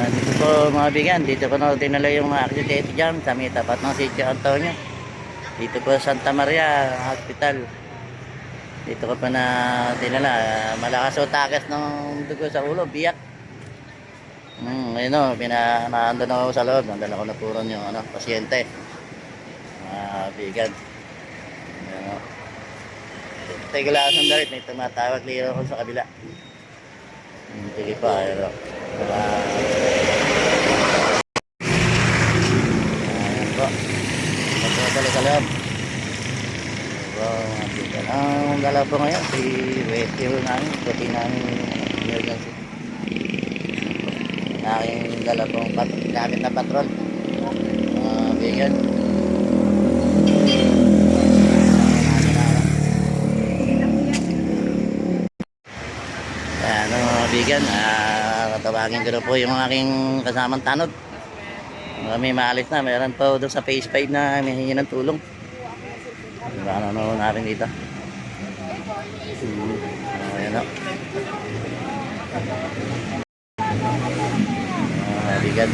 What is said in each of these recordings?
Dito po mga bigan, dito ko na dinala yung mga aksidente dyan sa may tapat ng Sitio Antonio. Dito po sa Santa Maria Hospital. Dito ko pa na dinala. Malakas o takas ng dugo sa ulo, biyak. Ayun o, naandun ako sa loob. Nandala ko na puron yung pasyente. Mga bigan. Ayun o. Tayo ko lang sandalit. May tumatawag liyo ako sa kabila. Sige pa, ayun o. Ayan po. Pagkakalo sa loob. Ang dala po ngayon si rescue namin, pati namin emergency. Aking dala pong gamit na patrol. Bigan. Ayan mga bigan, tatawagin ko na po yung aking kasamang tanod. May maalis na, meron po doon sa phase 5 na may hingi ng tulong. Ano natin dito. Ayan o. Bigat.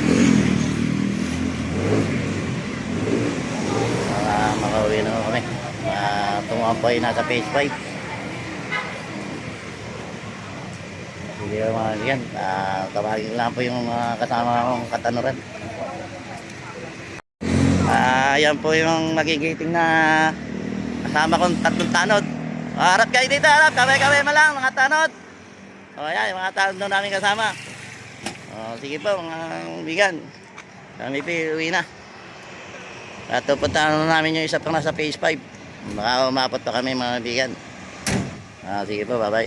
Makauwi na kami. Tumuampoy nasa phase 5. Sige mga bigan. Tawagin lang po yung kasama kong katanuran. Ayan po yung magigiting na kasama kong tatlong tanod. Harap kayo dito, harap. Kaway-kaway mo lang, mga tanod. O yan, yung mga tanod namin kasama. O sige po, mga bigan. Kami po, uwi na. At pupuntahan namin yung isa pang nasa phase 5. Baka umapot pa kami mga bigan. Sige po, bye-bye.